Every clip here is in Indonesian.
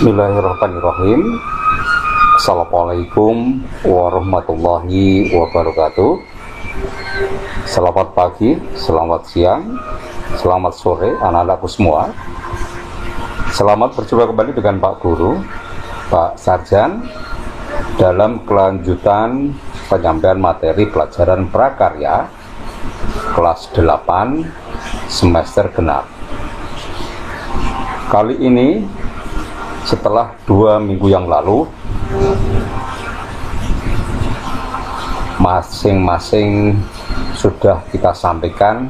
Bismillahirrahmanirrahim. Assalamualaikum warahmatullahi wabarakatuh. Selamat pagi, selamat siang, selamat sore anak-anakku semua. Selamat berjumpa kembali dengan Pak Guru, Pak Sarjan, dalam kelanjutan penyampaian materi pelajaran prakarya kelas 8 semester genap. Kali ini setelah 2 minggu yang lalu masing-masing sudah kita sampaikan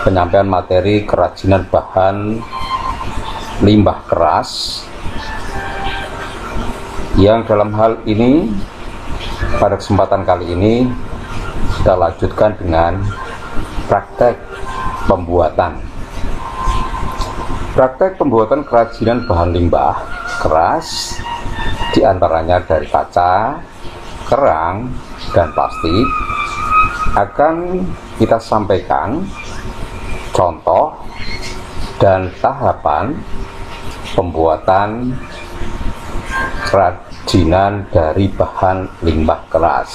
penyampaian materi kerajinan bahan limbah keras, yang dalam hal ini pada kesempatan kali ini kita lanjutkan dengan praktek pembuatan kerajinan bahan limbah keras, diantaranya dari kaca, kerang, dan plastik. Akan kita sampaikan contoh dan tahapan pembuatan kerajinan dari bahan limbah keras.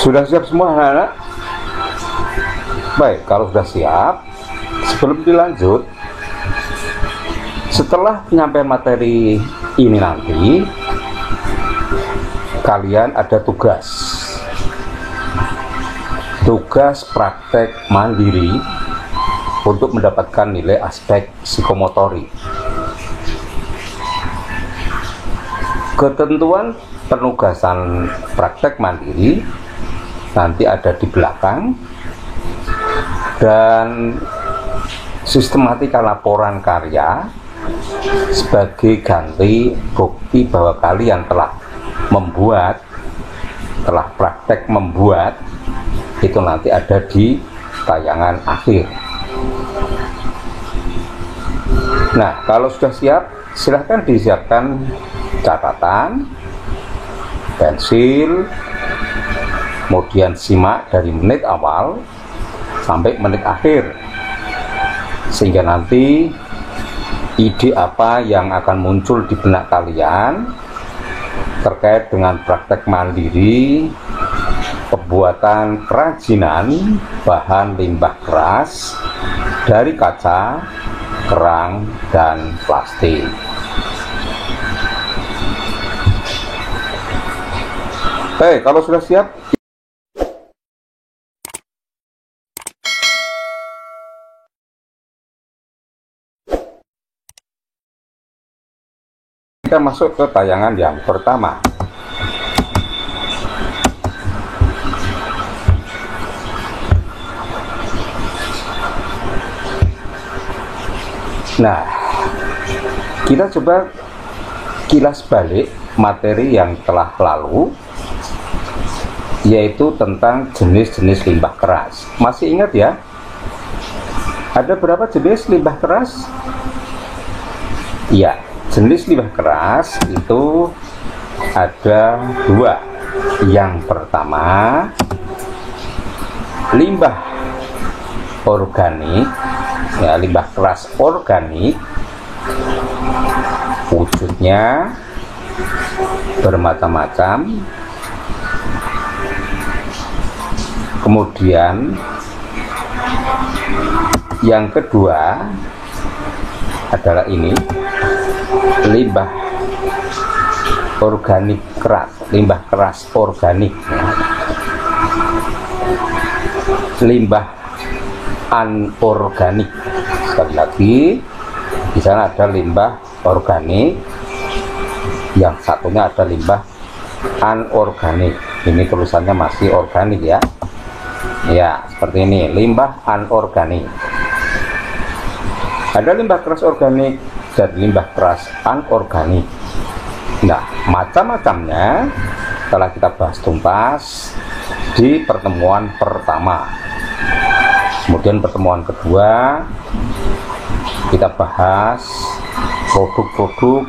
Sudah siap semua anak-anak? Baik, kalau sudah siap, sebelum dilanjut, setelah penyampaian materi ini nanti, kalian ada tugas praktek mandiri untuk mendapatkan nilai aspek psikomotorik. Ketentuan penugasan praktek mandiri nanti ada di belakang, dan sistematika laporan karya sebagai ganti bukti bahwa kalian telah praktek membuat, itu nanti ada di tayangan akhir. Nah, kalau sudah siap, silahkan disiapkan catatan, pensil, kemudian simak dari menit awal sampai menit akhir, sehingga nanti ide apa yang akan muncul di benak kalian terkait dengan praktek mandiri pembuatan kerajinan bahan limbah keras dari kaca, kerang, dan plastik. Baik, kalau sudah siap, kita masuk ke tayangan yang pertama. Nah, kita coba kilas balik materi yang telah lalu, yaitu tentang jenis-jenis limbah keras. Masih ingat ya? Ada berapa jenis limbah keras? Ya, jenis limbah keras itu ada 2. Yang pertama, limbah organik, ya, limbah keras organik, wujudnya bermacam-macam. Kemudian yang kedua adalah ini, limbah organik keras, limbah keras organik, ya. Limbah anorganik. Sekali lagi, di sana ada limbah organik, yang satunya ada limbah anorganik. Ini tulisannya masih organik ya. Ya, seperti ini, limbah anorganik. Ada limbah keras organik dan limbah keras anorganik. Nah, macam-macamnya telah kita bahas tuntas di pertemuan pertama. Kemudian pertemuan kedua kita bahas produk-produk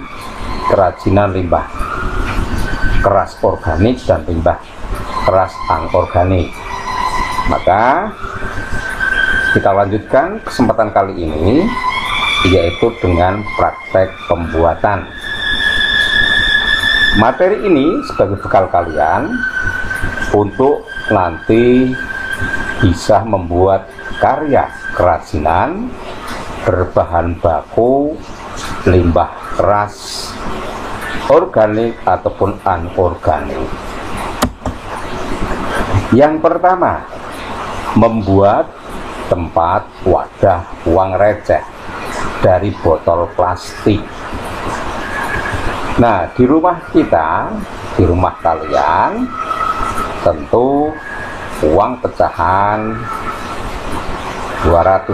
kerajinan limbah keras organik dan limbah keras anorganik. Maka Kita lanjutkan kesempatan kali ini, yaitu dengan praktek pembuatan. Materi ini sebagai bekal kalian untuk nanti bisa membuat karya kerajinan berbahan baku limbah keras, organik ataupun anorganik. Yang pertama, membuat tempat wadah uang receh dari botol plastik. Nah, di rumah kita, di rumah kalian, tentu uang pecahan Rp200,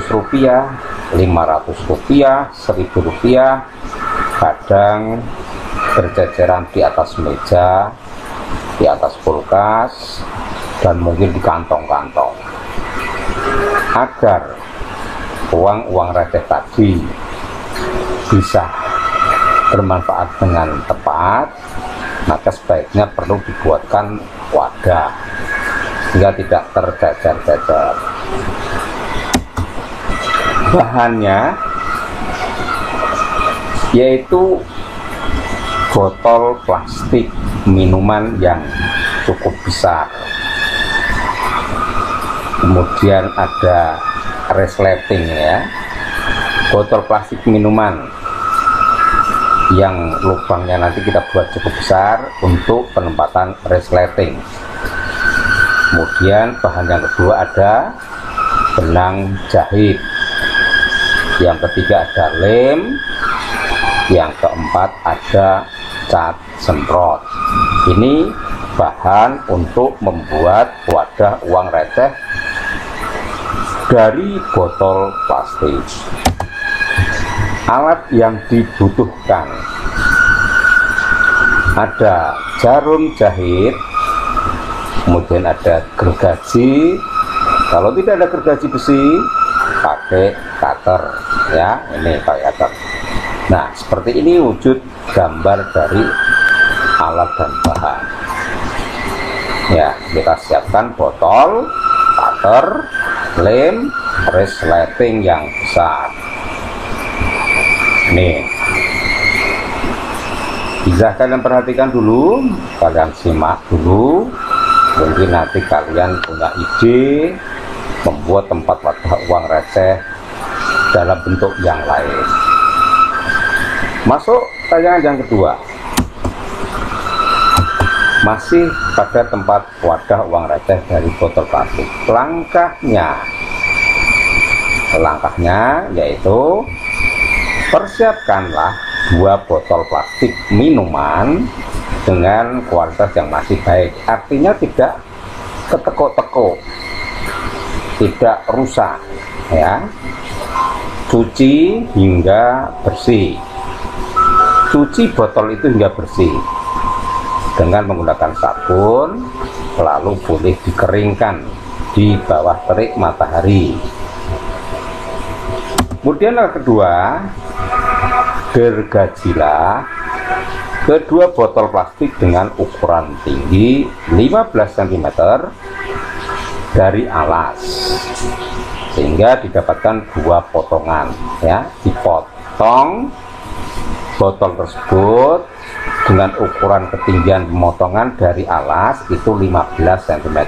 Rp500, Rp1.000 kadang berceceran di atas meja, di atas kulkas, dan mungkin di kantong-kantong. Agar uang-uang receh tadi bisa bermanfaat dengan tepat, maka sebaiknya perlu dibuatkan wadah sehingga tidak terjajar-jajar. Bahannya yaitu botol plastik minuman yang cukup besar, kemudian ada resleting ya, botol plastik minuman yang lubangnya nanti kita buat cukup besar untuk penempatan resleting. Kemudian bahan yang kedua ada benang jahit, yang ketiga ada lem, yang keempat ada cat semprot. Ini bahan untuk membuat wadah uang receh dari botol plastik. Alat yang dibutuhkan ada jarum jahit, kemudian ada gergaji. Kalau tidak ada gergaji besi, pakai cutter ya, ini pakai cutter. Nah, seperti ini wujud gambar dari alat dan bahan. Ya, kita siapkan botol, cutter, lem, resleting yang besar. Nih, bisa kalian perhatikan dulu, kalian simak dulu, mungkin nanti kalian punya ide membuat tempat wadah uang receh dalam bentuk yang lain. Masuk tayangan yang kedua, masih pada tempat wadah uang receh dari botol plastik. Langkahnya yaitu persiapkanlah 2 botol plastik minuman dengan kualitas yang masih baik, artinya tidak ketekuk-tekuk, tidak rusak ya. Cuci hingga bersih, cuci botol itu hingga bersih dengan menggunakan sabun, lalu boleh dikeringkan di bawah terik matahari. Kemudian yang kedua, gergajilah kedua botol plastik dengan ukuran tinggi 15 cm dari alas, sehingga didapatkan 2 potongan ya. Dipotong botol tersebut dengan ukuran ketinggian pemotongan dari alas itu 15 cm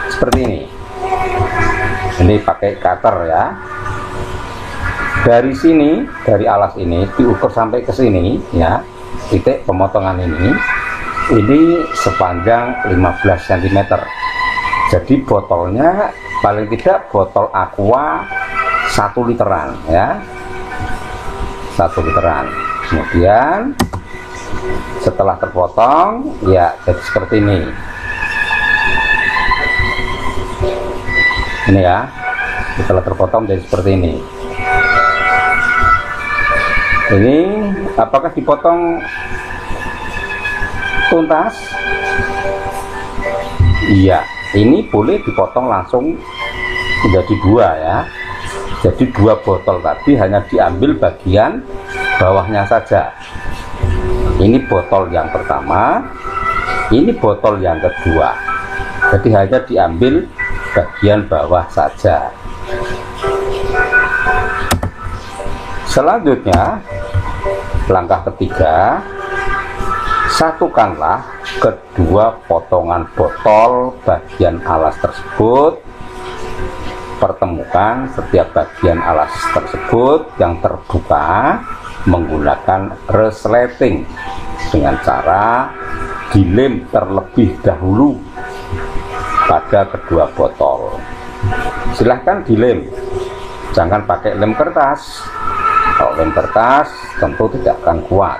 seperti ini. Ini pakai cutter ya. Dari sini, dari alas ini diukur sampai ke sini ya, titik pemotongan ini sepanjang 15 cm. Jadi botolnya paling tidak botol aqua 1 literan ya, 1 literan. Kemudian setelah terpotong ya jadi seperti ini ya, setelah terpotong jadi seperti ini. Ini apakah dipotong tuntas? Iya, ini boleh dipotong langsung menjadi 2 ya. Jadi 2 botol tadi hanya diambil bagian bawahnya saja. Ini botol yang pertama, ini botol yang kedua. Jadi hanya diambil bagian bawah saja. Selanjutnya, langkah ketiga, satukanlah kedua potongan botol bagian alas tersebut. Pertemukan setiap bagian alas tersebut yang terbuka menggunakan resleting dengan cara dilem terlebih dahulu pada kedua botol. Silahkan dilem, jangan pakai lem kertas. Kalau lem kertas tentu tidak akan kuat.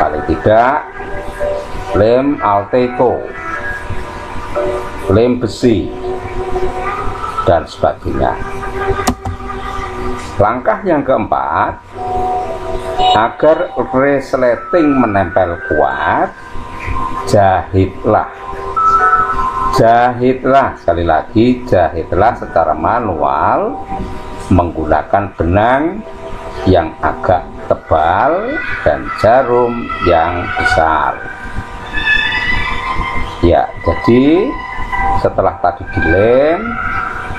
Paling tidak lem Alteco, lem besi, dan sebagainya. Langkah yang keempat, agar resleting menempel kuat, jahitlah, sekali lagi jahitlah secara manual menggunakan benang yang agak tebal dan jarum yang besar. Ya, jadi setelah tadi dilem,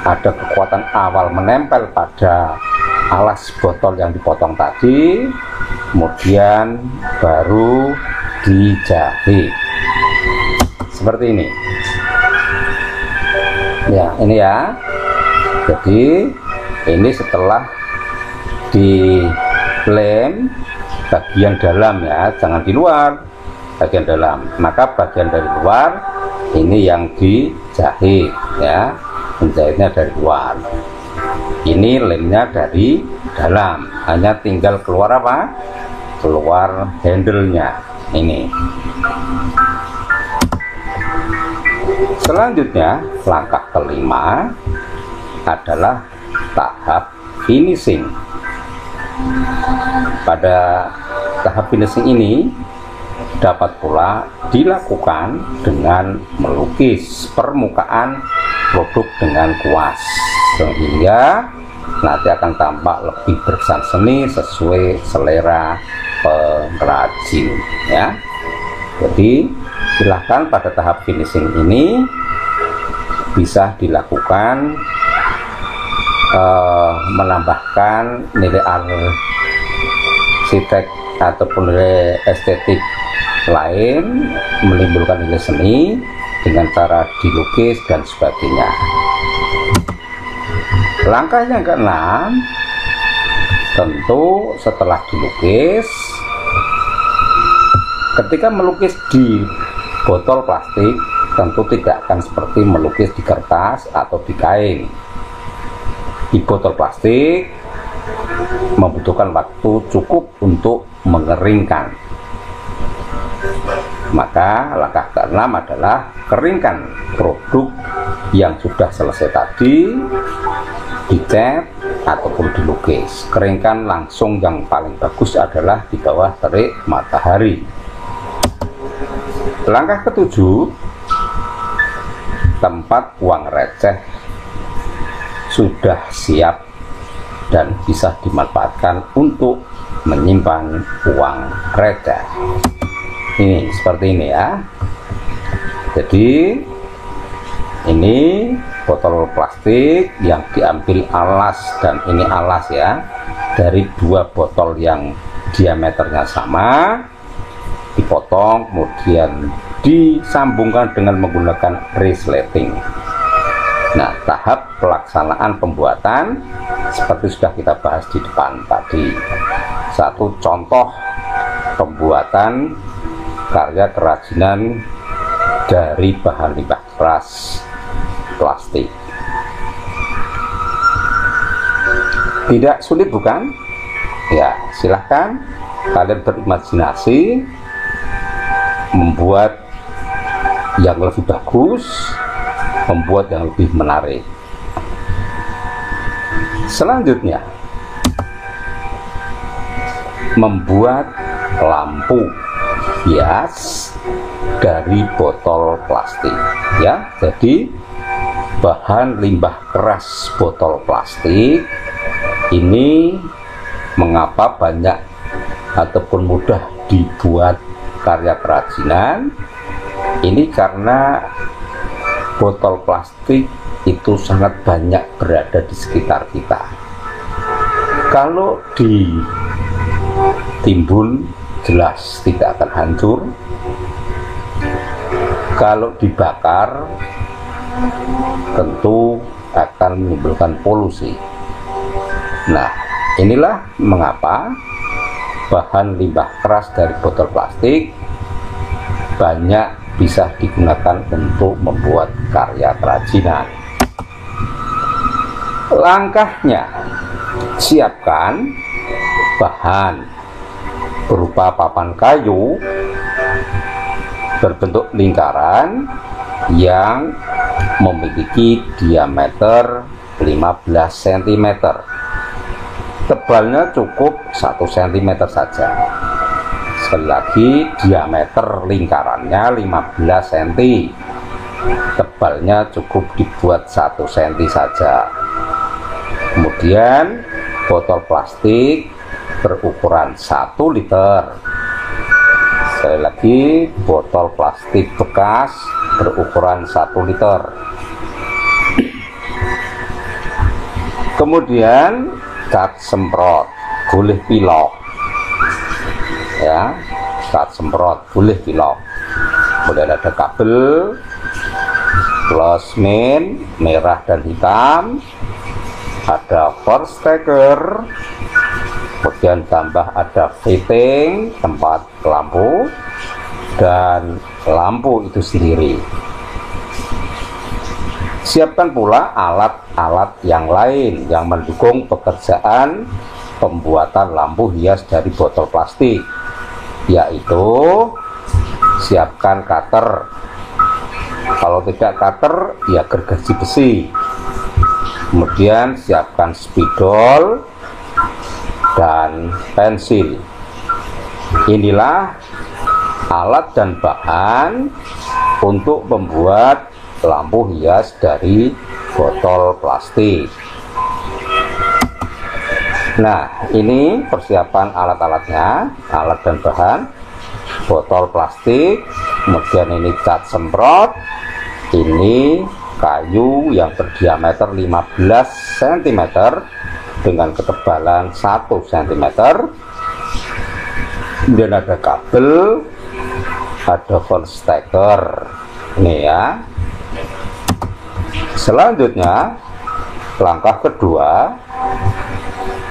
ada kekuatan awal menempel pada alas botol yang dipotong tadi, kemudian baru dijahit seperti ini. Ya, ini ya. Jadi ini setelah dilem bagian dalam ya, jangan di luar, bagian dalam. Maka bagian dari luar ini yang dijahit ya, menjahitnya dari luar. Ini lemnya dari dalam, hanya tinggal keluar apa? Keluar handle-nya ini. Selanjutnya, langkah kelima adalah tahap finishing. Pada tahap finishing ini dapat pula dilakukan dengan melukis permukaan produk dengan kuas, sehingga nanti akan tampak lebih berkesan seni sesuai selera pengrajin ya. Jadi silahkan pada tahap finishing ini bisa dilakukan menambahkan nilai arsitek ataupun nilai estetik lain, menimbulkan nilai seni dengan cara dilukis dan sebagainya. Langkah yang keenam, tentu setelah dilukis, ketika melukis di botol plastik tentu tidak akan seperti melukis di kertas atau di kain. Di botol plastik membutuhkan waktu cukup untuk mengeringkan. Maka langkah keenam adalah keringkan produk yang sudah selesai tadi, dicat ataupun dilukis. Keringkan langsung, yang paling bagus adalah di bawah terik matahari. Langkah ketujuh, tempat uang receh sudah siap dan bisa dimanfaatkan untuk menyimpan uang receh. Ini seperti ini ya. Jadi ini botol plastik yang diambil alas, dan ini alas ya, dari dua botol yang diameternya sama, dipotong kemudian disambungkan dengan menggunakan resleting. Nah, tahap pelaksanaan pembuatan seperti sudah kita bahas di depan tadi. Satu contoh pembuatan karya kerajinan dari bahan limbah keras plastik. Tidak sulit bukan? Ya, silahkan kalian berimajinasi membuat yang lebih bagus, membuat yang lebih menarik. Selanjutnya, membuat lampu hias dari botol plastik ya. Jadi bahan limbah keras botol plastik ini mengapa banyak ataupun mudah dibuat karya kerajinan ini, karena botol plastik itu sangat banyak berada di sekitar kita. Kalau ditimbun jelas tidak akan hancur, kalau dibakar tentu akan menimbulkan polusi. Nah, inilah mengapa bahan limbah keras dari botol plastik banyak bisa digunakan untuk membuat karya kerajinan. Langkahnya, siapkan bahan berupa papan kayu berbentuk lingkaran yang memiliki diameter 15 cm. Tebalnya cukup 1 cm saja. Sekali lagi, diameter lingkarannya 15 cm. Tebalnya cukup dibuat 1 cm saja. Kemudian botol plastik berukuran 1 liter. Sekali lagi, botol plastik bekas berukuran 1 liter. Kemudian cat semprot, boleh pilok ya, cat semprot boleh pilok. Kemudian ada kabel plus main merah dan hitam, ada first steker, kemudian tambah ada fitting tempat lampu dan lampu itu sendiri. Siapkan pula alat-alat yang lain yang mendukung pekerjaan pembuatan lampu hias dari botol plastik, yaitu siapkan cutter. Kalau tidak cutter, ya gergaji besi. Kemudian siapkan spidol dan pensil. Inilah alat dan bahan untuk membuat lampu hias dari botol plastik. Nah, ini persiapan alat-alatnya, alat dan bahan. Botol plastik, kemudian ini cat semprot, ini kayu yang berdiameter 15 cm dengan ketebalan 1 cm. Kemudian ada kabel, ada first steker. Ini ya. Selanjutnya, langkah kedua,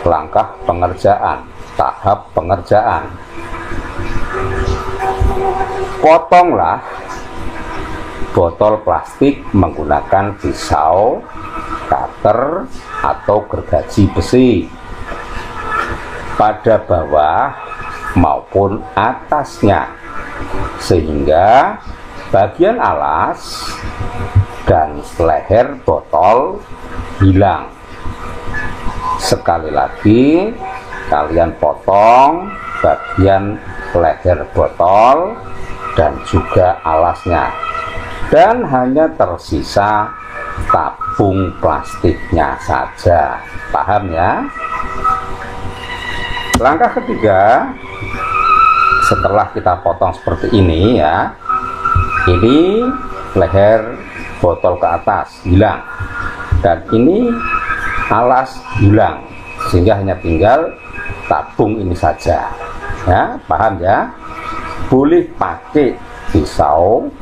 langkah pengerjaan, tahap pengerjaan. Potonglah botol plastik menggunakan pisau, cutter, atau gergaji besi pada bawah maupun atasnya, sehingga bagian alas dan leher botol hilang. Sekali lagi, kalian potong bagian leher botol dan juga alasnya, dan hanya tersisa tabung plastiknya saja. Paham ya? Langkah ketiga, setelah kita potong seperti ini ya, ini leher botol ke atas hilang dan ini alas hilang, sehingga hanya tinggal tabung ini saja ya. Paham ya? Boleh pakai pisau,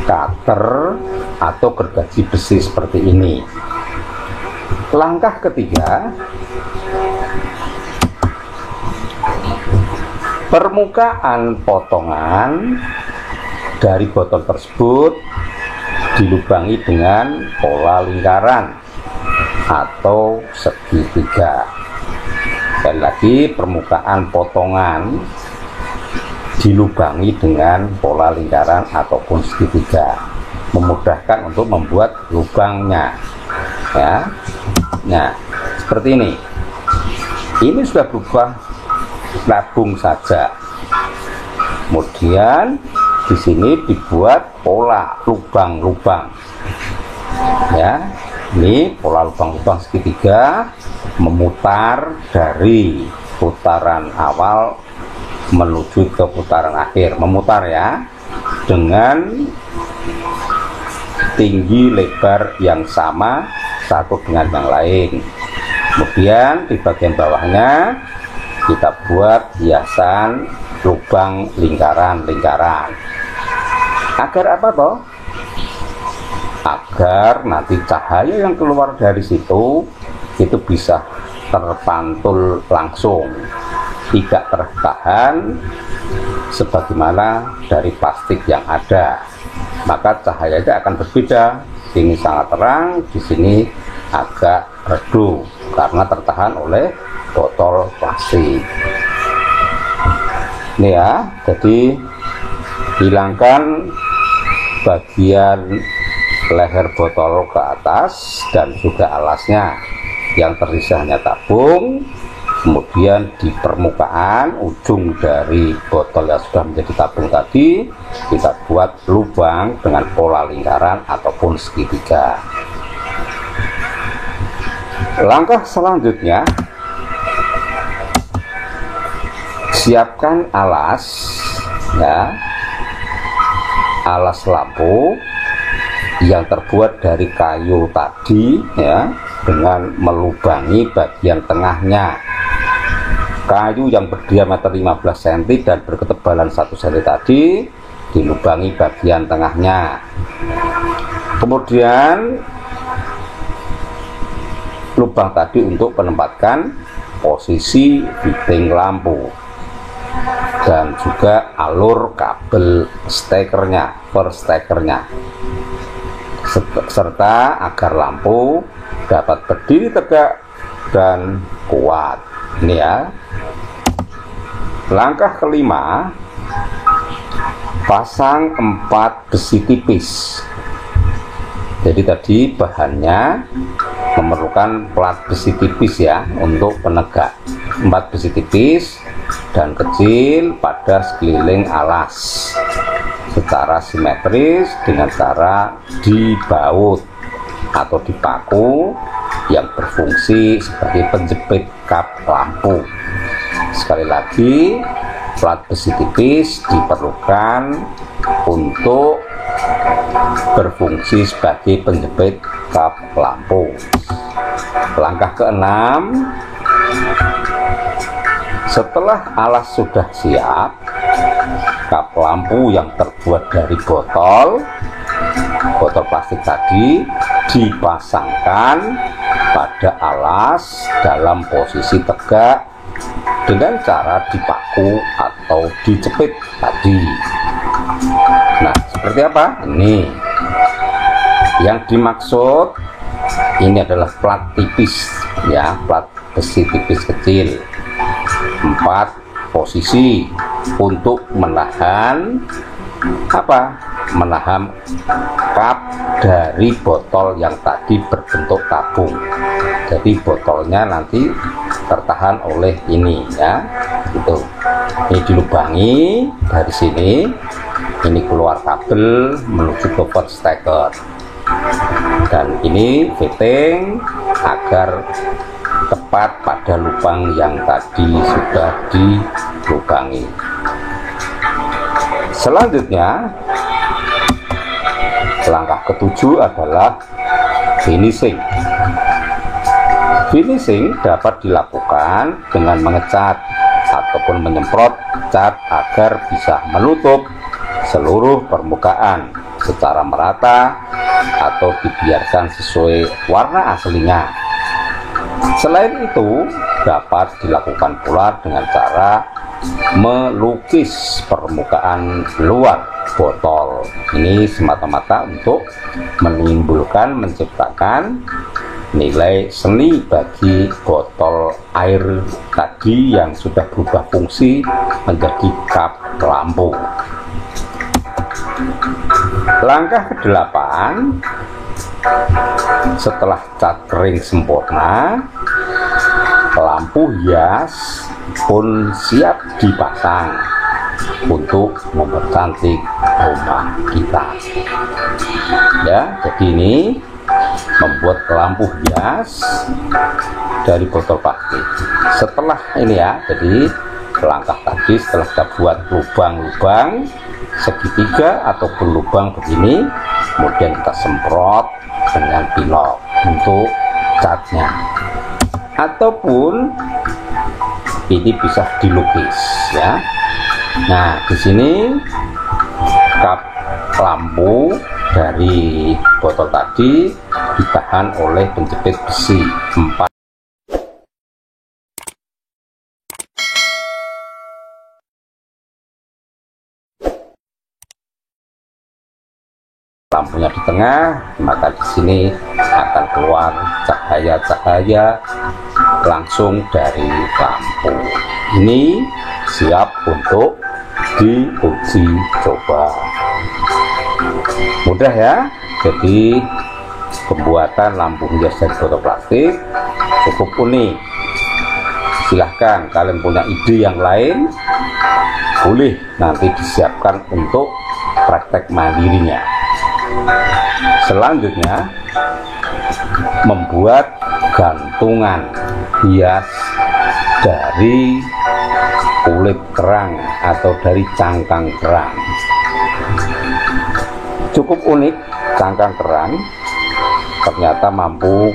cutter, atau gergaji besi seperti ini. Langkah ketiga, permukaan potongan dari botol tersebut dilubangi dengan pola lingkaran atau segitiga. Sekali lagi, permukaan potongan dilubangi dengan pola lingkaran ataupun segitiga, memudahkan untuk membuat lubangnya ya. Nah, seperti ini. Ini sudah berubah tabung saja. Kemudian di sini dibuat pola lubang-lubang ya. Ini pola lubang-lubang segitiga memutar dari putaran awal menuju ke putaran akhir, memutar ya, dengan tinggi lebar yang sama satu dengan yang lain. Kemudian di bagian bawahnya kita buat hiasan lubang lingkaran-lingkaran. Agar apa toh? Agar nanti cahaya yang keluar dari situ itu bisa terpantul langsung, tidak tertahan sebagaimana dari plastik yang ada. Maka cahayanya akan berbeda. Sini sangat terang, di sini agak redup karena tertahan oleh botol plastik. Ini ya, jadi hilangkan bagian leher botol ke atas dan juga alasnya, yang tersisa hanya tabung. Kemudian di permukaan ujung dari botol yang sudah menjadi tabung tadi kita buat lubang dengan pola lingkaran ataupun segitiga. Langkah selanjutnya, siapkan alas ya, alas lampu yang terbuat dari kayu tadi ya, dengan melubangi bagian tengahnya. Kayu yang berdiameter 15 cm dan berketebalan 1 cm tadi dilubangi bagian tengahnya. Kemudian lubang tadi untuk menempatkan posisi fitting lampu dan juga alur kabel stekernya, per stekernya, serta agar lampu dapat berdiri tegak dan kuat. Ini ya. Langkah kelima, pasang 4 besi tipis. Jadi tadi bahannya memerlukan plat besi tipis ya untuk penegak. 4 besi tipis dan kecil pada sekeliling alas secara simetris dengan cara dibaut atau dipaku yang berfungsi sebagai penjepit kap lampu. Sekali lagi, plat besi tipis diperlukan untuk berfungsi sebagai penjepit kap lampu. Langkah keenam, setelah alas sudah siap, kap lampu yang terbuat dari botol plastik tadi dipasangkan pada alas dalam posisi tegak dengan cara dipaku atau dijepit tadi. Nah, seperti apa? Ini yang dimaksud, ini adalah plat tipis ya, plat besi tipis kecil, 4 posisi untuk menahan apa? Menahan kap dari botol yang tadi berbentuk tabung. Jadi botolnya nanti tertahan oleh ini ya, itu. Ini dilubangi dari sini, ini keluar kabel menuju ke pot steker, dan ini fitting agar tepat pada lubang yang tadi sudah dilubangi. Selanjutnya, langkah ketujuh adalah finishing. Finishing dapat dilakukan dengan mengecat ataupun menyemprot cat agar bisa menutup seluruh permukaan secara merata atau dibiarkan sesuai warna aslinya. Selain itu, dapat dilakukan pula dengan cara melukis permukaan luar botol. Ini semata-mata untuk menimbulkan, menciptakan nilai seni bagi botol air tadi yang sudah berubah fungsi menjadi kap lampu. Langkah ke-8, setelah cat kering sempurna, lampu hias pun siap dipasang untuk mempercantik rumah kita ya. Jadi ini membuat lampu hias dari botol plastik. Setelah ini ya, jadi langkah tadi setelah kita buat lubang-lubang segitiga ataupun lubang begini, kemudian kita semprot dengan pilok untuk catnya. ataupun ini bisa dilukis ya. Nah, di sini kap lampu dari botol tadi ditahan oleh penjepit besi 4. Lampunya di tengah, maka di sini akan keluar cahaya-cahaya langsung dari lampu. Ini siap untuk diuji coba. Mudah ya. Jadi pembuatan lampu hias dari botol plastik cukup unik. Silahkan kalian punya ide yang lain, boleh nanti disiapkan untuk praktek mandirinya. Selanjutnya, membuat gantungan hias dari kulit kerang atau dari cangkang kerang. Cukup unik, cangkang kerang ternyata mampu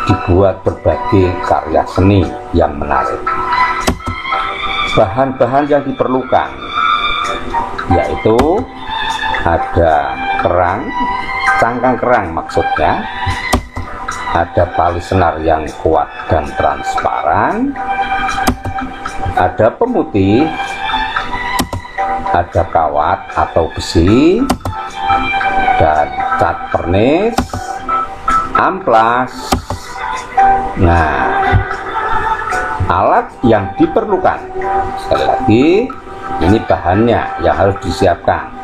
dibuat berbagai karya seni yang menarik. Bahan-bahan yang diperlukan yaitu ada kerang, cangkang kerang maksudnya, ada tali senar yang kuat dan transparan, ada pemutih, ada kawat atau besi, dan cat pernis, amplas. Nah, alat yang diperlukan, sekali lagi ini bahannya yang harus disiapkan.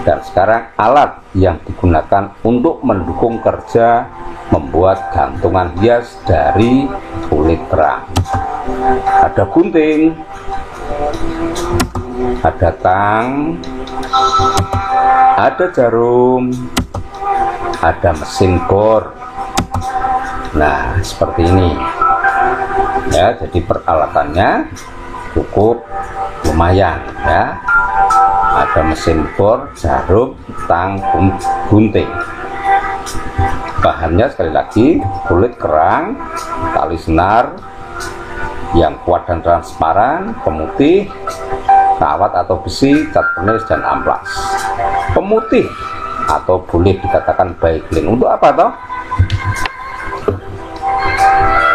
Dan sekarang alat yang digunakan untuk mendukung kerja membuat gantungan hias dari kulit kerang. Ada gunting, ada tang, ada jarum, ada mesin bor. Nah, seperti ini ya. Jadi peralatannya cukup lumayan ya. Ada mesin bor, jarum, tang, gunting. Bahannya sekali lagi kulit kerang, tali senar yang kuat dan transparan, pemutih, kawat atau besi, cat pernis, dan amplas. Pemutih atau boleh dikatakan baicklin untuk apa toh?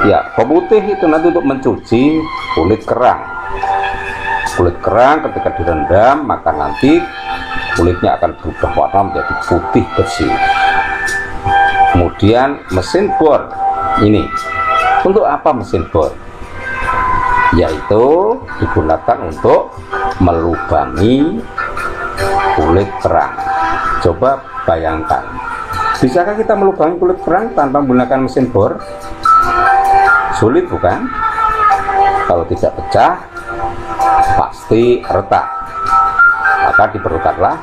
Ya, pemutih itu nanti untuk mencuci kulit kerang. Kulit kerang ketika direndam maka nanti kulitnya akan berubah warna menjadi putih bersih. Kemudian mesin bor ini untuk apa mesin bor? Yaitu digunakan untuk melubangi kulit kerang. Coba bayangkan, bisakah kita melubangi kulit kerang tanpa menggunakan mesin bor? Sulit bukan? Kalau tidak pecah pasti retak, maka diperlukanlah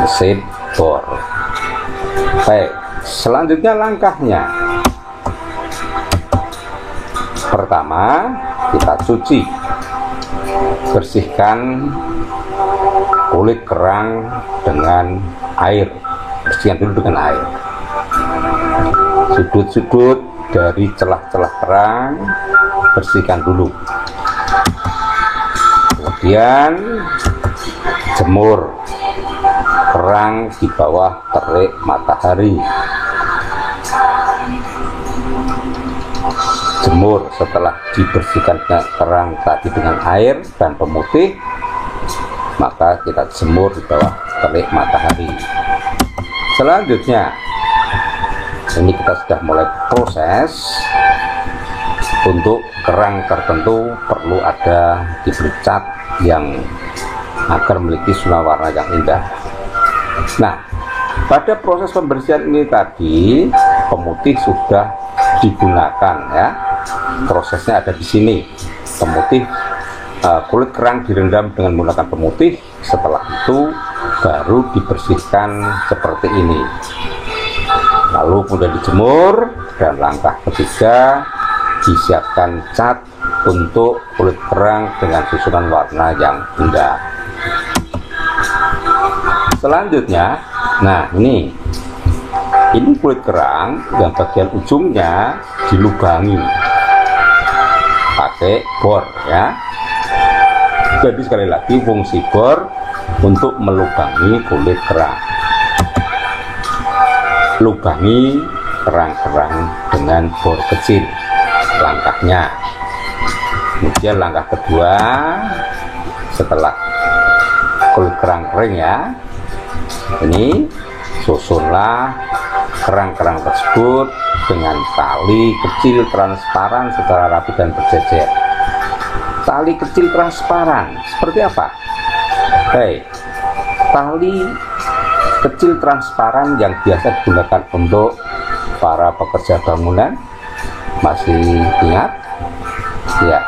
mesin bor. Baik, selanjutnya langkahnya. Pertama, kita cuci, bersihkan kulit kerang dengan air. Bersihkan dulu dengan air. Sudut-sudut dari celah-celah kerang bersihkan dulu. Kemudian jemur kerang di bawah terik matahari. Jemur setelah dibersihkan kerang tadi dengan air dan pemutih, maka kita jemur di bawah terik matahari. Selanjutnya, ini kita sudah mulai proses. Untuk kerang tertentu perlu ada diberi cat yang agar memiliki sulam warna yang indah. Nah, pada proses pembersihan ini tadi pemutih sudah digunakan ya. Prosesnya ada di sini. Pemutih kulit kerang direndam dengan menggunakan pemutih. Setelah itu baru dibersihkan seperti ini. Lalu kemudian dijemur, dan langkah ketiga disiapkan cat untuk kulit kerang dengan susunan warna yang indah. Selanjutnya, nah ini Ini kulit kerang yang bagian ujungnya dilubangi pakai bor ya. Jadi sekali lagi fungsi bor untuk melubangi kulit kerang. Lubangi kerang-kerang dengan bor kecil langkahnya. Kemudian langkah kedua, setelah kulit kerang kering ya, ini susunlah kerang-kerang tersebut dengan tali kecil transparan secara rapi dan berjejer. Tali kecil transparan seperti apa? Tali kecil transparan yang biasa digunakan untuk para pekerja bangunan. Masih ingat? Ya,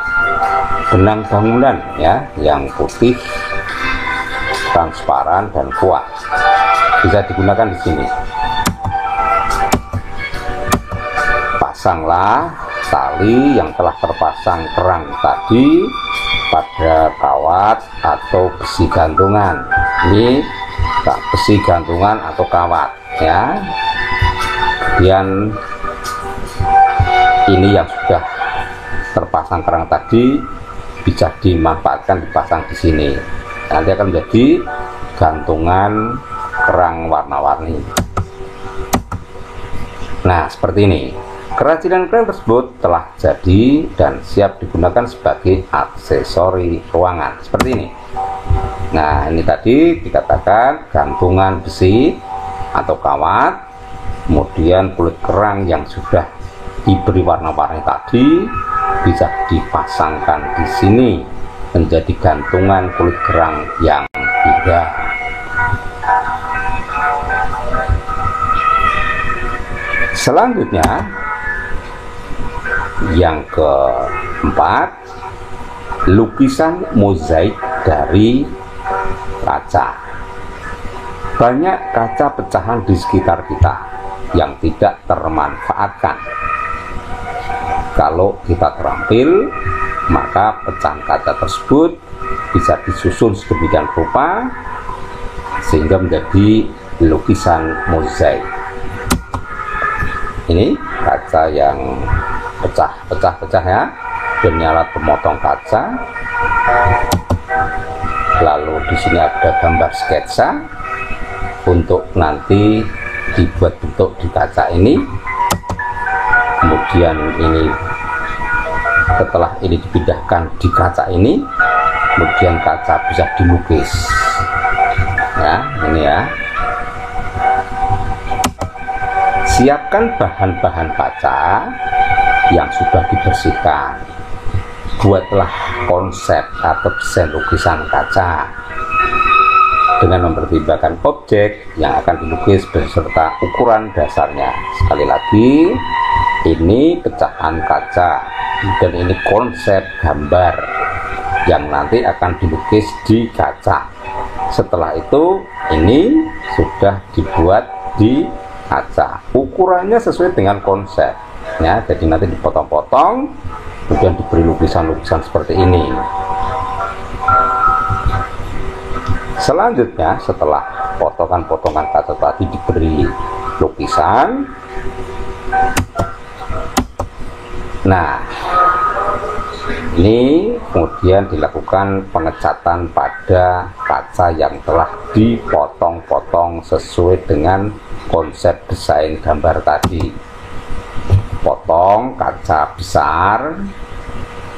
benang bangunan ya, yang putih, transparan dan kuat. Bisa digunakan di sini. Pasanglah tali yang telah terpasang kerang tadi pada kawat atau besi gantungan. Ini besi gantungan atau kawat ya. Kemudian ini yang sudah terpasang kerang tadi bisa dimanfaatkan dipasang di sini. Nanti akan menjadi gantungan kerang warna-warni. Nah, seperti ini. Kerajinan kerang tersebut telah jadi dan siap digunakan sebagai aksesori ruangan. Seperti ini. Nah, ini tadi dikatakan gantungan besi atau kawat, kemudian kulit kerang yang sudah diberi warna-warni tadi bisa dipasangkan di sini menjadi gantungan kulit kerang yang indah. Selanjutnya yang keempat, lukisan mozaik dari kaca. Banyak kaca pecahan di sekitar kita yang tidak termanfaatkan. Kalau kita terampil, maka pecahan kaca tersebut bisa disusun sedemikian rupa sehingga menjadi lukisan mozaik. Ini kaca yang pecah ya, dan alat pemotong kaca. Lalu di sini ada gambar sketsa untuk nanti dibuat bentuk di kaca ini. Kemudian ini setelah ini dipindahkan di kaca ini, kemudian kaca bisa dilukis ya, ini ya. Siapkan bahan-bahan kaca yang sudah dibersihkan. Buatlah konsep atau desain lukisan kaca dengan mempertimbangkan objek yang akan dilukis beserta ukuran dasarnya. Sekali lagi, ini pecahan kaca dan ini konsep gambar yang nanti akan dilukis di kaca. Setelah itu, ini sudah dibuat di kaca. Ukurannya sesuai dengan konsep ya, jadi nanti dipotong-potong kemudian diberi lukisan-lukisan seperti ini. Selanjutnya, setelah potongan-potongan kaca tadi diberi lukisan, nah ini kemudian dilakukan pengecatan pada kaca yang telah dipotong-potong sesuai dengan konsep desain gambar tadi. Potong kaca besar,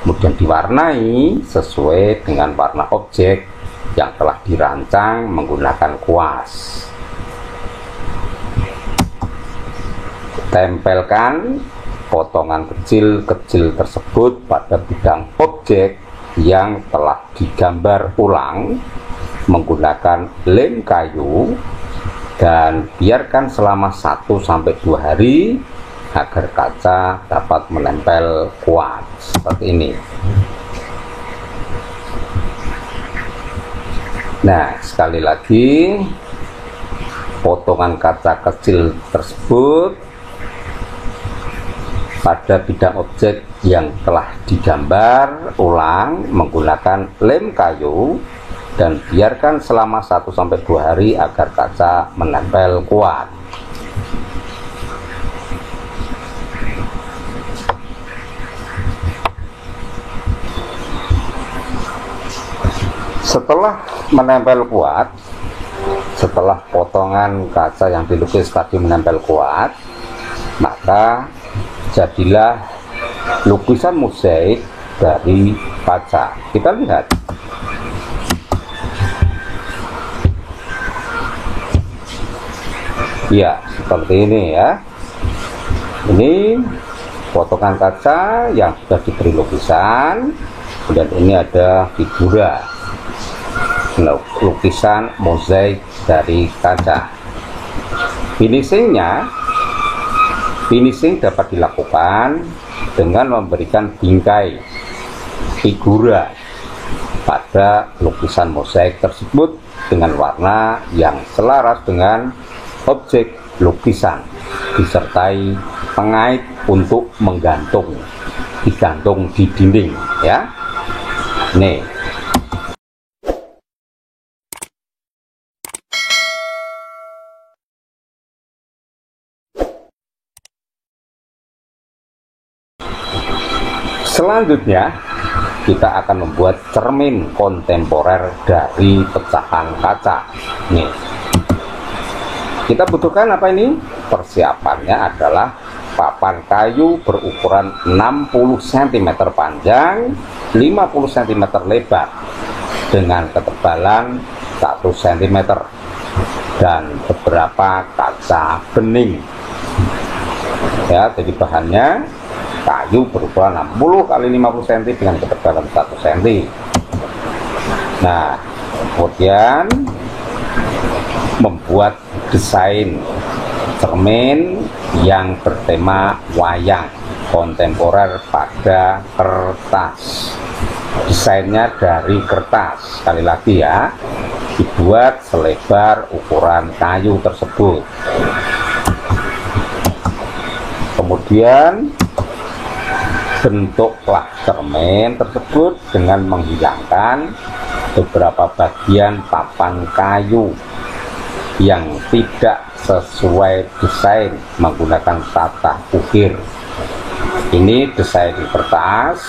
kemudian diwarnai sesuai dengan warna objek yang telah dirancang menggunakan kuas. Tempelkan potongan kecil-kecil tersebut pada bidang objek yang telah digambar ulang menggunakan lem kayu dan biarkan selama 1-2 hari agar kaca dapat menempel kuat seperti ini. Nah, sekali lagi potongan kaca kecil tersebut pada bidang objek yang telah digambar ulang menggunakan lem kayu dan biarkan selama 1-2 hari agar kaca menempel kuat. Setelah menempel kuat, setelah potongan kaca yang dilukis tadi menempel kuat, maka jadilah lukisan mozaik dari kaca. Kita lihat. Ya, seperti ini ya. Ini potongan kaca yang sudah diberi lukisan, dan ini ada figura lukisan mozaik dari kaca. Finishing dapat dilakukan dengan memberikan bingkai figura pada lukisan mozaik tersebut dengan warna yang selaras dengan objek lukisan, disertai pengait untuk digantung di dinding ya. Nih, selanjutnya kita akan membuat cermin kontemporer dari pecahan kaca. Nih, kita butuhkan apa ini? Persiapannya adalah papan kayu berukuran 60 cm panjang, 50 cm lebar dengan ketebalan 1 cm dan beberapa kaca bening ya. Jadi bahannya kayu berukuran 60 x 50 cm dengan ketebalan 1 cm. Nah, kemudian membuat desain cermin yang bertema wayang kontemporer pada kertas. Desainnya dari kertas, sekali lagi ya, dibuat selebar ukuran kayu tersebut. Kemudian bentuklah cermin tersebut dengan menghilangkan beberapa bagian papan kayu yang tidak sesuai desain menggunakan tata ukir. Ini desain kertas,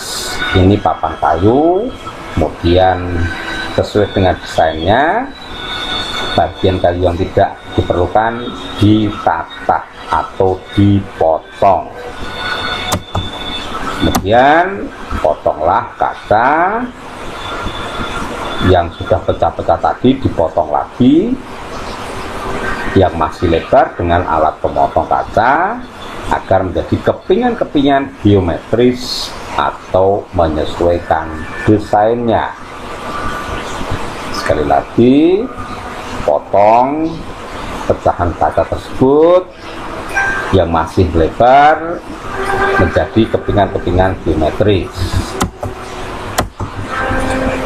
ini papan kayu, kemudian sesuai dengan desainnya, bagian kayu yang tidak diperlukan ditata atau dipotong. Kemudian potonglah kaca yang sudah pecah-pecah tadi, dipotong lagi yang masih lebar dengan alat pemotong kaca agar menjadi kepingan-kepingan geometris atau menyesuaikan desainnya. Sekali lagi, potong pecahan kaca tersebut yang masih lebar menjadi kepingan-kepingan geometris.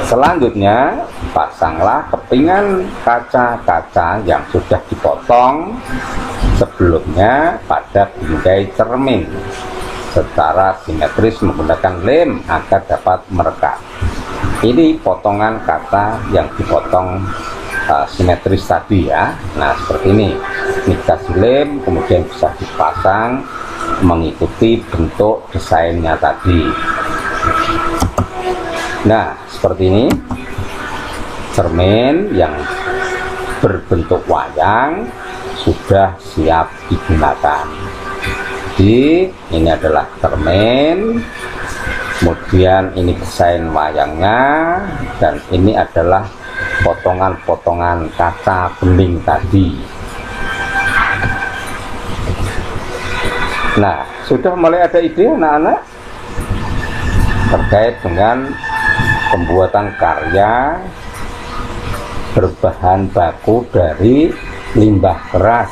Selanjutnya, pasanglah kepingan kaca-kaca yang sudah dipotong sebelumnya pada bingkai cermin secara simetris menggunakan lem agar dapat merekat. Ini potongan kaca yang dipotong simetris tadi ya. Nah, seperti ini. Ini dikasih lem, kemudian bisa dipasang mengikuti bentuk desainnya tadi. Nah, seperti ini cermin yang berbentuk wayang sudah siap digunakan. Jadi ini adalah cermin, kemudian ini desain wayangnya, dan ini adalah potongan-potongan kaca bening tadi. Nah, sudah mulai ada ide anak-anak terkait dengan pembuatan karya berbahan baku dari limbah keras,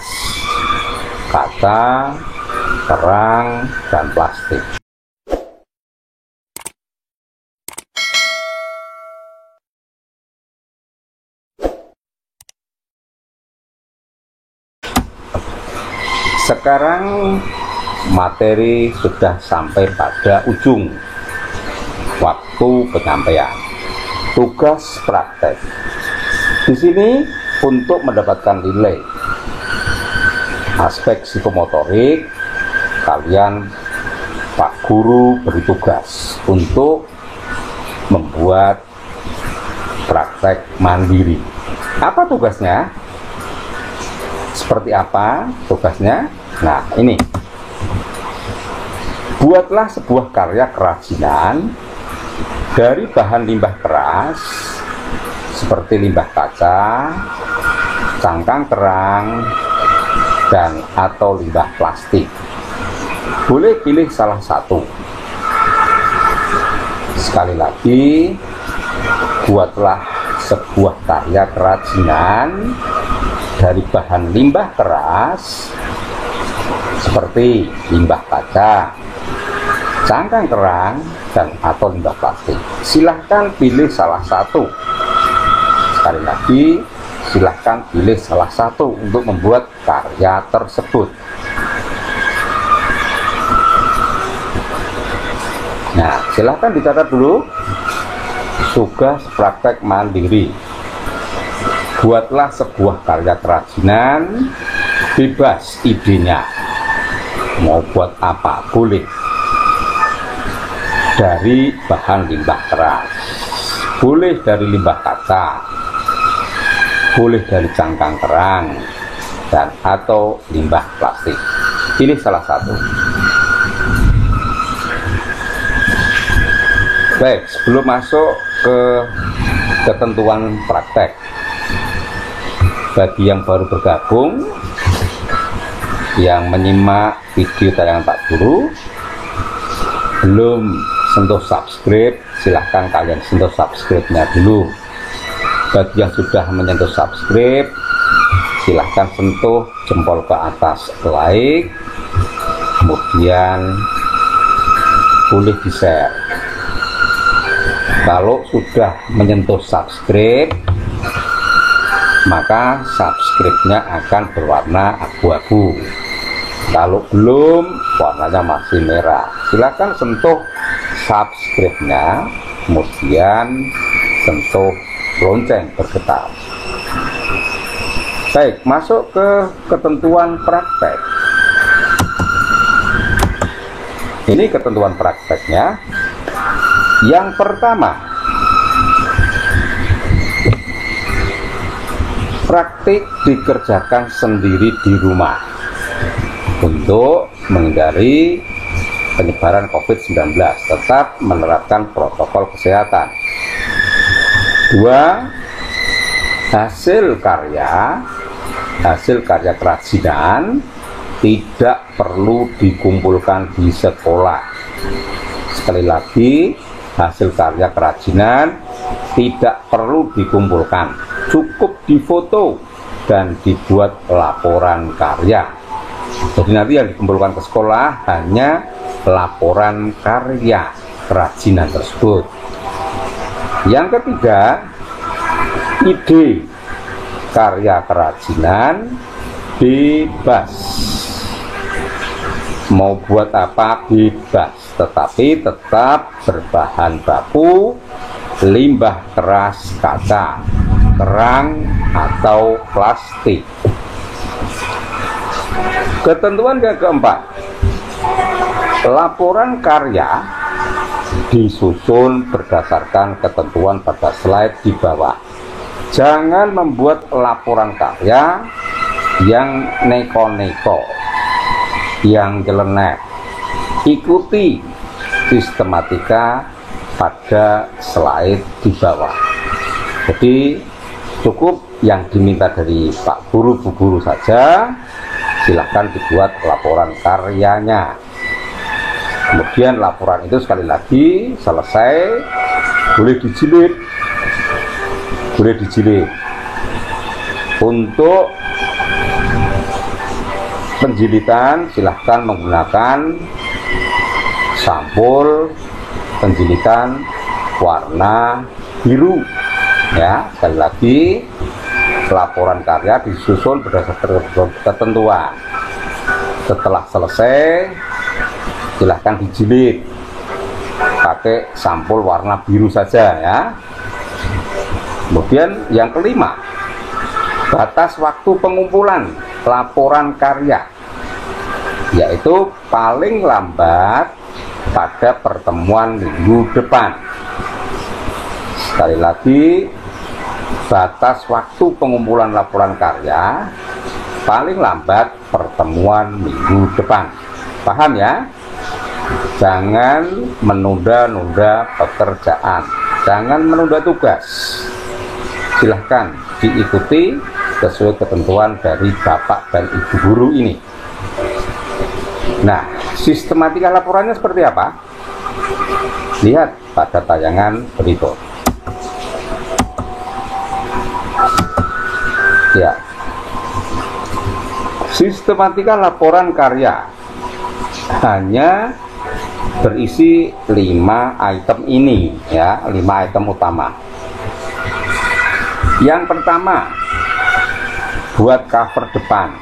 kaca, kerang, dan plastik. Sekarang materi sudah sampai pada ujung waktu penyampaian. Tugas praktek di sini untuk mendapatkan nilai aspek psikomotorik, kalian Pak Guru beri tugas untuk membuat praktek praktek mandiri. Apa tugasnya? Seperti apa tugasnya? Nah, ini. Buatlah sebuah karya kerajinan dari bahan limbah keras seperti limbah kaca, cangkang kerang, dan atau limbah plastik. Boleh pilih salah satu. Sekali lagi, buatlah sebuah karya kerajinan dari bahan limbah keras seperti limbah kaca, cangkang kerang, dan atau limbah plastik. Silahkan pilih salah satu. Sekali lagi, silahkan pilih salah satu untuk membuat karya tersebut. Nah, silahkan dicatat dulu. Tugas praktek mandiri. Buatlah sebuah karya kerajinan, bebas idenya. Mau buat apa boleh. Dari bahan limbah keras, boleh dari limbah kaca, boleh dari cangkang kerang, dan atau limbah plastik. Pilih salah satu. Baik, sebelum masuk ke ketentuan praktek, bagi yang baru bergabung, yang menyimak video tayangan Pak Guru, belum sentuh subscribe, silahkan kalian sentuh subscribe-nya dulu. Bagi yang sudah menyentuh subscribe, silahkan sentuh jempol ke atas like, kemudian boleh di share. Kalau sudah menyentuh subscribe, maka subscribe-nya akan berwarna abu-abu. Kalau belum, warnanya masih merah. Silakan sentuh subscribe-nya, kemudian sentuh lonceng bergetar. Baik, masuk ke ketentuan praktek. Ini ketentuan prakteknya. Yang pertama, praktik dikerjakan sendiri di rumah untuk menghindari penyebaran COVID-19, tetap menerapkan protokol kesehatan. 2. Hasil karya kerajinan tidak perlu dikumpulkan di sekolah. Sekali lagi, hasil karya kerajinan tidak perlu dikumpulkan, cukup difoto dan dibuat laporan karya. Jadi nanti yang dikumpulkan ke sekolah hanya laporan karya kerajinan tersebut. Yang ketiga, ide karya kerajinan bebas. Mau buat apa bebas, tetapi tetap berbahan baku limbah keras kaca, kerang, atau plastik. Ketentuan yang keempat, laporan karya disusun berdasarkan ketentuan pada slide di bawah. Jangan membuat laporan karya yang neko-neko, yang nyeleneh. Ikuti sistematika pada slide di bawah. Jadi cukup yang diminta dari Pak Guru, Bu Guru saja. Silahkan dibuat laporan karyanya. Kemudian laporan itu sekali lagi selesai boleh dijilid. Untuk penjilitan silahkan menggunakan sampul penjilitan warna biru. Ya, sekali lagi laporan karya disusun berdasarkan ketentuan. Setelah selesai silahkan dijilid pakai sampul warna biru saja ya. Kemudian yang kelima, batas waktu pengumpulan laporan karya, yaitu paling lambat pada pertemuan minggu depan. Sekali lagi, batas waktu pengumpulan laporan karya paling lambat pertemuan minggu depan. Paham ya? Jangan menunda-nunda pekerjaan, jangan menunda tugas. Silahkan diikuti sesuai ketentuan dari Bapak dan Ibu guru ini. Nah, sistematika laporannya seperti apa? Lihat pada tayangan berikut. Ya, sistematika laporan karya hanya berisi 5 item ini ya, 5 item utama. Yang pertama, buat cover depan,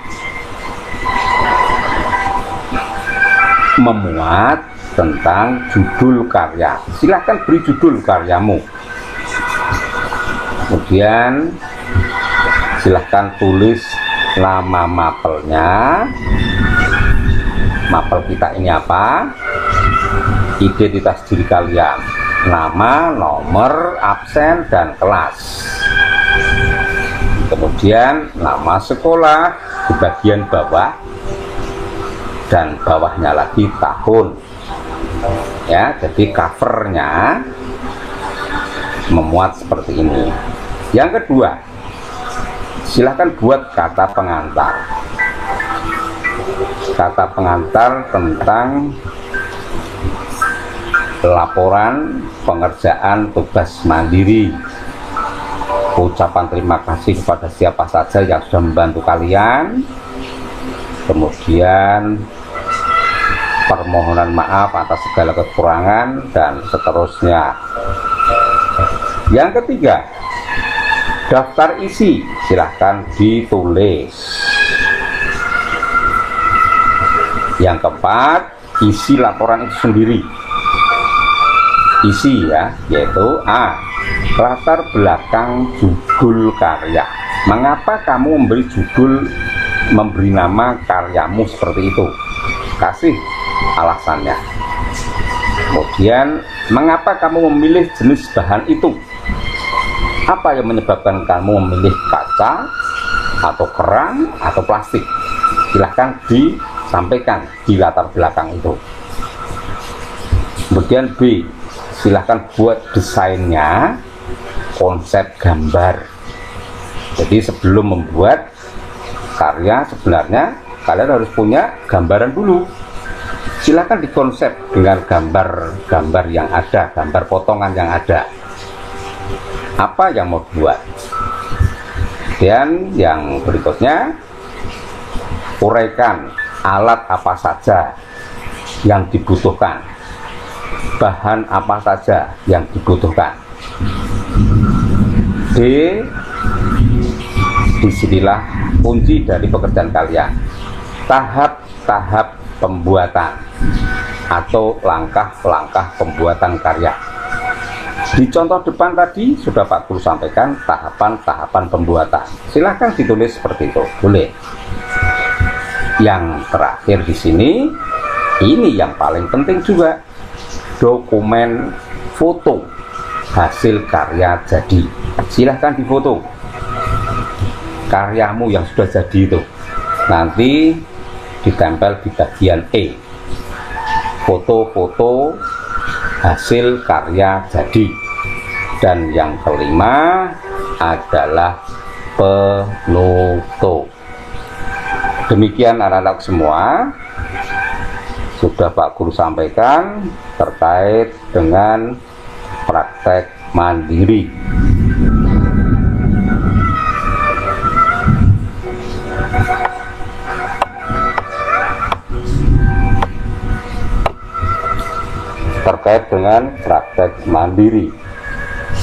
memuat tentang judul karya. Silahkan beri judul karyamu. Kemudian silahkan tulis nama mapelnya, mapel kita ini apa, identitas diri kalian, nama, nomor, absen, dan kelas. Kemudian nama sekolah di bagian bawah, dan bawahnya lagi tahun ya. Jadi covernya memuat seperti ini. Yang kedua, silahkan buat kata pengantar. Kata pengantar tentang laporan pengerjaan tugas mandiri, ucapan terima kasih kepada siapa saja yang sudah membantu kalian, kemudian permohonan maaf atas segala kekurangan, dan seterusnya. Yang ketiga, daftar isi silahkan ditulis. Yang keempat, isi laporan itu sendiri. Isi ya, yaitu A, latar belakang judul karya. Mengapa kamu memberi judul, memberi nama karyamu seperti itu? Kasih alasannya. Kemudian, mengapa kamu memilih jenis bahan itu? Apa yang menyebabkan kamu memilih kaca atau kerang atau plastik? Silahkan disampaikan di latar belakang itu. Kemudian B, silahkan buat desainnya, konsep gambar. Jadi sebelum membuat karya sebenarnya kalian harus punya gambaran dulu. Silahkan dikonsep dengan gambar-gambar yang ada, gambar potongan yang ada. Apa yang mau buat? Dan yang berikutnya, uraikan alat apa saja yang dibutuhkan, bahan apa saja yang dibutuhkan. D, disinilah kunci dari pekerjaan kalian, tahap-tahap pembuatan atau langkah-langkah pembuatan karya. Di contoh depan tadi sudah Pak Guru sampaikan tahapan-tahapan pembuatan. Silahkan ditulis seperti itu, boleh. Yang terakhir di sini, ini yang paling penting juga, dokumen foto hasil karya jadi. Silahkan difoto karyamu yang sudah jadi itu, nanti ditempel di bagian E, foto-foto hasil karya jadi. Dan yang kelima adalah penutup. Demikian anak-anak semua, sudah Pak Guru sampaikan terkait dengan praktek mandiri. Terkait dengan praktek mandiri.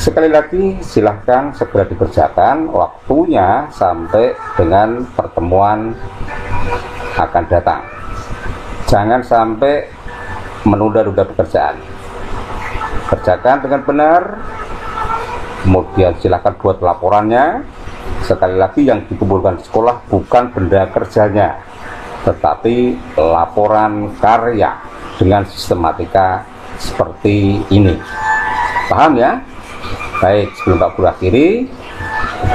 Sekali lagi silahkan segera dikerjakan, waktunya sampai dengan pertemuan akan datang. Jangan sampai menunda-nunda pekerjaan. Kerjakan dengan benar, kemudian silahkan buat laporannya. Sekali lagi, yang dikumpulkan di sekolah bukan benda kerjanya, tetapi laporan karya dengan sistematika seperti ini. Paham ya? Baik, sebelum Pak Guru akhiri,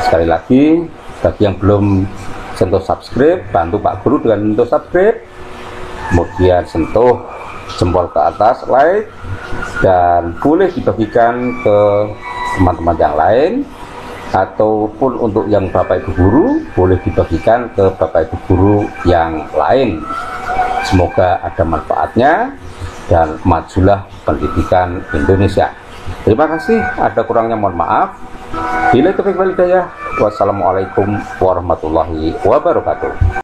Sekali lagi, bagi yang belum sentuh subscribe, bantu Pak Guru dengan sentuh subscribe, kemudian sentuh jempol ke atas, like, dan boleh dibagikan ke teman-teman yang lain, ataupun untuk yang Bapak Ibu guru boleh dibagikan ke Bapak Ibu guru yang lain. Semoga ada manfaatnya dan majulah pendidikan Indonesia. Terima kasih, ada kurangnya mohon maaf. Bila taufiq wal hidayah. Wassalamualaikum warahmatullahi wabarakatuh.